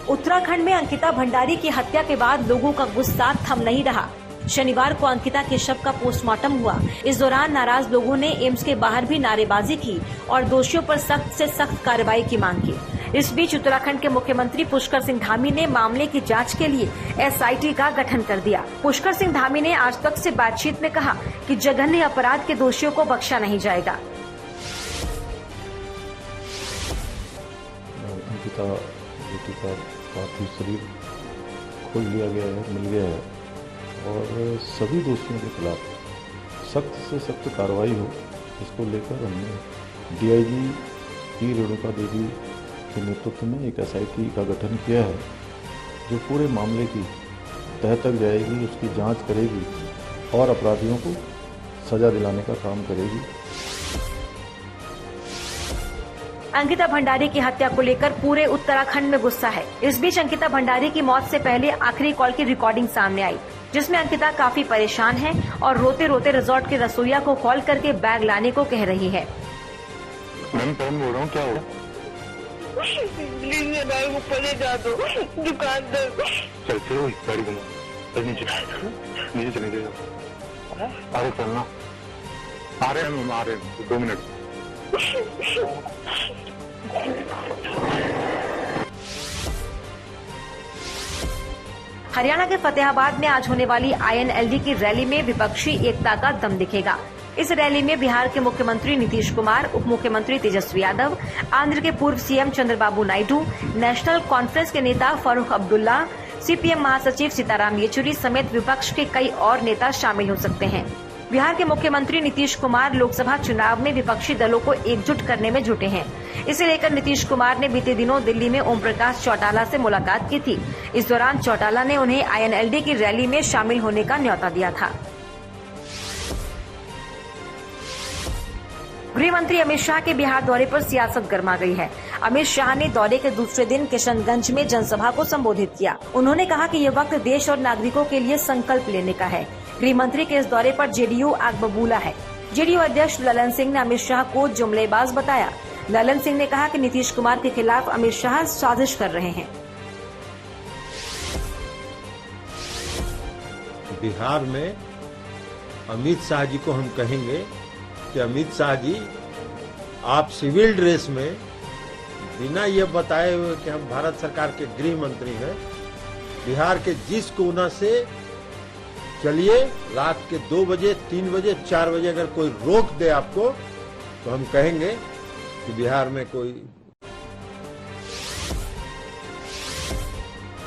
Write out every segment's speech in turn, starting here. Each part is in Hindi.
उत्तराखंड में अंकिता भंडारी की हत्या के बाद लोगों का गुस्सा थम नहीं रहा। शनिवार को अंकिता के शव का पोस्टमार्टम हुआ। इस दौरान नाराज लोगों ने एम्स के बाहर भी नारेबाजी की और दोषियों पर सख्त से सख्त कार्रवाई की मांग की। इस बीच उत्तराखंड के मुख्यमंत्री पुष्कर सिंह धामी ने मामले की जांच के लिए SIT का गठन कर दिया। पुष्कर सिंह धामी ने आज तक से बातचीत में कहा कि जघन्य अपराध के दोषियों को बख्शा नहीं जाएगा। अंकिता बेटी का पार्थिव शरीर खोज लिया गया है, मिल गया है और सभी दोषियों के खिलाफ सख्त से सख्त कार्रवाई हो, इसको लेकर हमने DIG पी रेणुका देवी के नेतृत्व में एक SIT का गठन किया है, जो पूरे मामले की तह तक जाएगी, उसकी जांच करेगी और अपराधियों को सजा दिलाने का काम करेगी। अंकिता भंडारी की हत्या को लेकर पूरे उत्तराखंड में गुस्सा है। इस बीच अंकिता भंडारी की मौत से पहले आखिरी कॉल की रिकॉर्डिंग सामने आई, जिसमें अंकिता काफी परेशान है और रोते रोते रिजॉर्ट के रसोइया को कॉल करके बैग लाने को कह रही है। मैम कौन बोल रहा हूँ, क्या हुआ? प्लीज बैग ऊपर ले जा दो, दुकान पर। चल चलो गाड़ी को नीचे चले जाओ। अरे चलना, आ रहे हैं 2 मिनट। हरियाणा के फतेहाबाद में आज होने वाली INLD की रैली में विपक्षी एकता का दम दिखेगा। इस रैली में बिहार के मुख्यमंत्री नीतीश कुमार, उप मुख्यमंत्री तेजस्वी यादव, आंध्र के पूर्व CM Chandrababu Naidu, national conference के नेता फारूक अब्दुल्ला, CPM महासचिव सीताराम येचुरी समेत विपक्ष के कई और नेता शामिल हो सकते हैं। बिहार के मुख्यमंत्री नीतीश कुमार लोकसभा चुनाव में विपक्षी दलों को एकजुट करने में जुटे हैं। इसे लेकर नीतीश कुमार ने बीते दिनों दिल्ली में ओम प्रकाश चौटाला से मुलाकात की थी। इस दौरान चौटाला ने उन्हें INLD की रैली में शामिल होने का न्योता दिया था। गृह मंत्री अमित शाह के बिहार दौरे पर सियासत गर्मा गई है। अमित शाह ने दौरे के दूसरे दिन किशनगंज में जनसभा को संबोधित किया। उन्होंने कहा कि ये वक्त देश और नागरिकों के लिए संकल्प लेने का है। गृह मंत्री के इस दौरे पर JDU आग बबूला है। JDU अध्यक्ष ललन सिंह ने अमित शाह को जुमलेबाज बताया। ललन सिंह ने कहा कि नीतीश कुमार के खिलाफ अमित शाह साजिश कर रहे हैं। बिहार में अमित शाह जी को हम कहेंगे कि अमित शाह जी, आप सिविल ड्रेस में बिना ये बताए हुए कि हम भारत सरकार के गृह मंत्री हैं, बिहार के जिस कोना से चलिए, रात के 2 बजे, 3 बजे, 4 बजे अगर कोई रोक दे आपको, तो हम कहेंगे कि बिहार में कोई।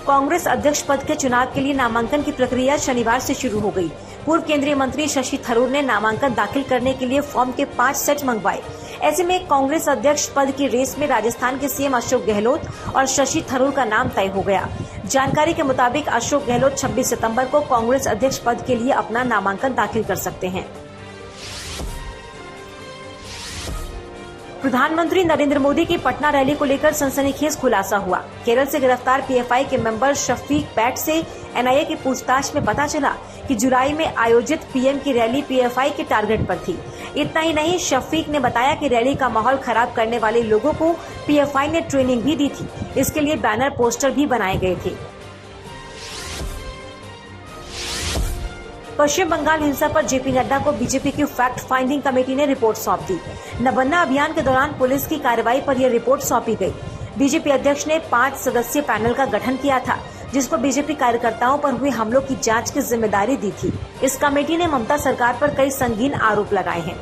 कांग्रेस अध्यक्ष पद के चुनाव के लिए नामांकन की प्रक्रिया शनिवार से शुरू हो गई। पूर्व केंद्रीय मंत्री शशि थरूर ने नामांकन दाखिल करने के लिए फॉर्म के 5 सेट मंगवाए। ऐसे में कांग्रेस अध्यक्ष पद की रेस में राजस्थान के CM अशोक गहलोत और शशि थरूर का नाम तय हो गया। जानकारी के मुताबिक अशोक गहलोत 26 सितंबर को कांग्रेस अध्यक्ष पद के लिए अपना नामांकन दाखिल कर सकते हैं। प्रधानमंत्री नरेंद्र मोदी की पटना रैली को लेकर सनसनीखेज खुलासा हुआ। केरल से गिरफ्तार PFI के मेंबर शफीक पैट से NIA की पूछताछ में पता चला कि जुलाई में आयोजित PM की रैली PFI के टारगेट पर थी। इतना ही नहीं, शफीक ने बताया कि रैली का माहौल खराब करने वाले लोगों को PFI ने ट्रेनिंग भी दी थी। इसके लिए बैनर पोस्टर भी बनाए गए थे। पश्चिम बंगाल हिंसा पर JP नड्डा को BJP की फैक्ट फाइंडिंग कमेटी ने रिपोर्ट सौंप दी। नबन्ना अभियान के दौरान पुलिस की कार्रवाई पर यह रिपोर्ट सौंपी गई। BJP अध्यक्ष ने 5 सदस्यीय पैनल का गठन किया था, जिसको BJP कार्यकर्ताओं पर हुए हमलों की जांच की जिम्मेदारी दी थी। इस कमेटी ने ममता सरकार पर कई संगीन आरोप लगाए हैं।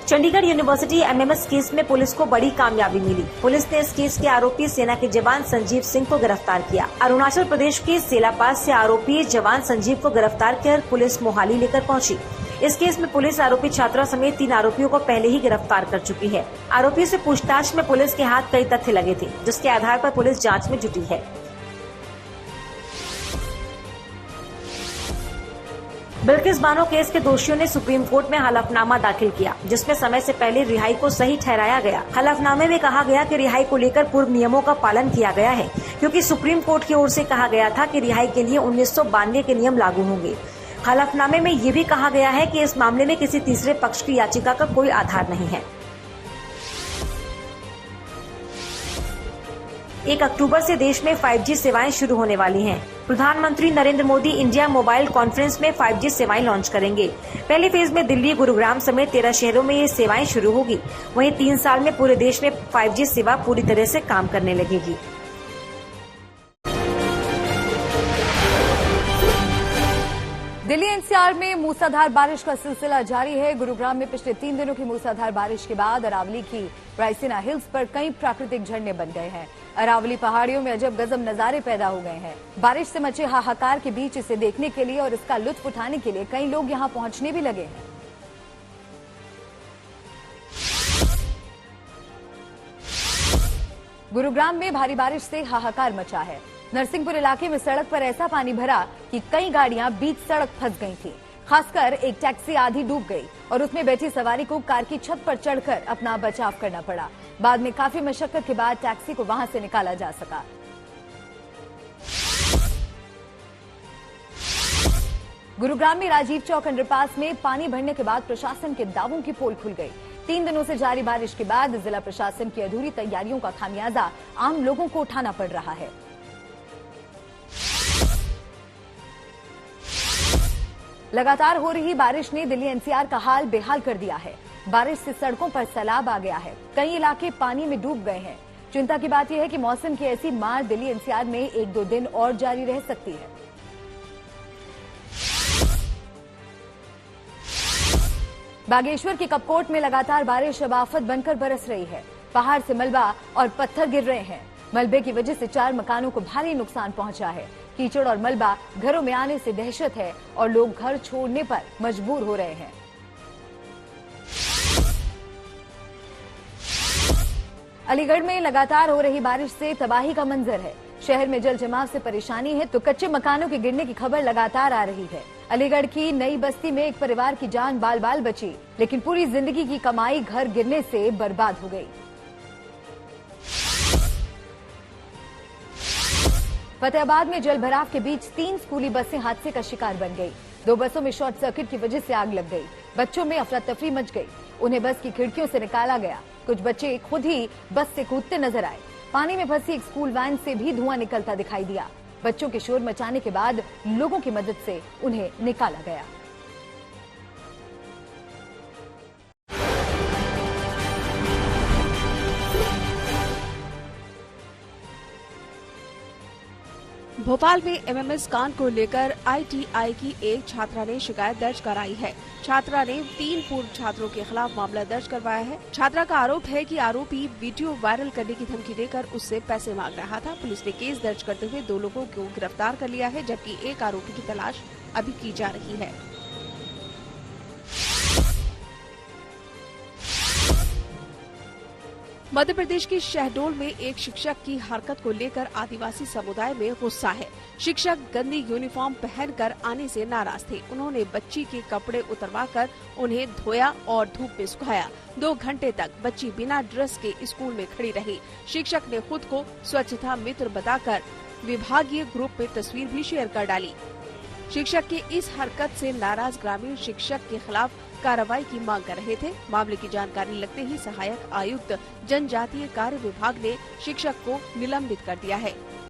चंडीगढ़ यूनिवर्सिटी MMS केस में पुलिस को बड़ी कामयाबी मिली। पुलिस ने इस केस के आरोपी सेना के जवान संजीव सिंह को गिरफ्तार किया। अरुणाचल प्रदेश के सेलापास से आरोपी जवान संजीव को गिरफ्तार कर पुलिस मोहाली लेकर पहुंची। इस केस में पुलिस आरोपी छात्रा समेत 3 आरोपियों को पहले ही गिरफ्तार कर चुकी है। आरोपियों से पूछताछ में पुलिस के हाथ कई तथ्य लगे थे, जिसके आधार पर पुलिस जाँच में जुटी है। बिल्किस बानो केस के दोषियों ने सुप्रीम कोर्ट में हलफनामा दाखिल किया, जिसमें समय से पहले रिहाई को सही ठहराया गया। हलफनामे में कहा गया कि रिहाई को लेकर पूर्व नियमों का पालन किया गया है, क्योंकि सुप्रीम कोर्ट की ओर से कहा गया था कि रिहाई के लिए 1992 के नियम लागू होंगे। हलफनामे में ये भी कहा गया है कि इस मामले में किसी तीसरे पक्ष की याचिका का कोई आधार नहीं है। 1 अक्टूबर से देश में 5G सेवाएं शुरू होने वाली हैं। प्रधानमंत्री Narendra Modi India mobile conference में 5G सेवाएं लॉन्च करेंगे। पहले फेज में दिल्ली, गुरुग्राम समेत 13 शहरों में ये सेवाएं शुरू होगी। वहीं 3 साल में पूरे देश में 5G सेवा पूरी तरह से काम करने लगेगी। दिल्ली एनसीआर में मूसलाधार बारिश का सिलसिला जारी है। गुरुग्राम में पिछले 3 दिनों की मूसलाधार बारिश के बाद अरावली की रायसीना हिल्स पर कई प्राकृतिक झरने बन गए हैं। अरावली पहाड़ियों में अजब गजब नजारे पैदा हो गए हैं। बारिश से मचे हाहाकार के बीच इसे देखने के लिए और इसका लुत्फ उठाने के लिए कई लोग यहां पहुंचने भी लगे हैं। गुरुग्राम में भारी बारिश से हाहाकार मचा है। नरसिंहपुर इलाके में सड़क पर ऐसा पानी भरा कि कई गाड़ियां बीच सड़क फंस गई थी। खासकर एक टैक्सी आधी डूब गई और उसमें बैठी सवारी को कार की छत पर चढ़कर अपना बचाव करना पड़ा। बाद में काफी मशक्कत के बाद टैक्सी को वहां से निकाला जा सका। गुरुग्राम में राजीव चौक अंडरपास में पानी भरने के बाद प्रशासन के दावों की पोल खुल गई। 3 दिनों से जारी बारिश के बाद जिला प्रशासन की अधूरी तैयारियों का खामियाजा आम लोगों को उठाना पड़ रहा है। लगातार हो रही बारिश ने दिल्ली एनसीआर का हाल बेहाल कर दिया है। बारिश से सड़कों पर सैलाब आ गया है। कई इलाके पानी में डूब गए हैं। चिंता की बात यह है कि मौसम की ऐसी मार दिल्ली एनसीआर में 1-2 दिन और जारी रह सकती है। बागेश्वर के कपकोट में लगातार बारिश अब आफत बनकर बरस रही है। पहाड़ से मलबा और पत्थर गिर रहे हैं। मलबे की वजह से 4 मकानों को भारी नुकसान पहुंचा है। कीचड़ और मलबा घरों में आने से दहशत है और लोग घर छोड़ने पर मजबूर हो रहे हैं। अलीगढ़ में लगातार हो रही बारिश से तबाही का मंजर है। शहर में जल जमाव से परेशानी है तो कच्चे मकानों के गिरने की खबर लगातार आ रही है। अलीगढ़ की नई बस्ती में एक परिवार की जान बाल बाल बची, लेकिन पूरी जिंदगी की कमाई घर गिरने से बर्बाद हो गई। फतेहाबाद में जल भराव के बीच 3 स्कूली बसें हादसे का शिकार बन गई। 2 बसों में शॉर्ट सर्किट की वजह से आग लग गई। बच्चों में अफरा तफरी मच गई। उन्हें बस की खिड़कियों से निकाला गया। कुछ बच्चे खुद ही बस से कूदते नजर आए। पानी में फंसी एक स्कूल वैन से भी धुआं निकलता दिखाई दिया। बच्चों के शोर मचाने के बाद लोगों की मदद से उन्हें निकाला गया। भोपाल में एमएमएस कांड को लेकर आईटीआई की एक छात्रा ने शिकायत दर्ज कराई है। छात्रा ने 3 पूर्व छात्रों के खिलाफ मामला दर्ज करवाया है। छात्रा का आरोप है कि आरोपी वीडियो वायरल करने की धमकी देकर उससे पैसे मांग रहा था। पुलिस ने केस दर्ज करते हुए 2 लोगों को गिरफ्तार कर लिया है, जबकि एक आरोपी की तलाश अभी की जा रही है। मध्य प्रदेश के शहडोल में एक शिक्षक की हरकत को लेकर आदिवासी समुदाय में गुस्सा है। शिक्षक गंदी यूनिफॉर्म पहनकर आने से नाराज थे। उन्होंने बच्ची के कपड़े उतरवाकर उन्हें धोया और धूप में सुखाया। 2 घंटे तक बच्ची बिना ड्रेस के स्कूल में खड़ी रही। शिक्षक ने खुद को स्वच्छता मित्र बताकर विभागीय ग्रुप में तस्वीर भी शेयर कर डाली। शिक्षक की इस हरकत से नाराज ग्रामीण शिक्षक के खिलाफ कार्रवाई की मांग कर रहे थे। मामले की जानकारी लगते ही सहायक आयुक्त जनजातीय कार्य विभाग ने शिक्षक को निलंबित कर दिया है।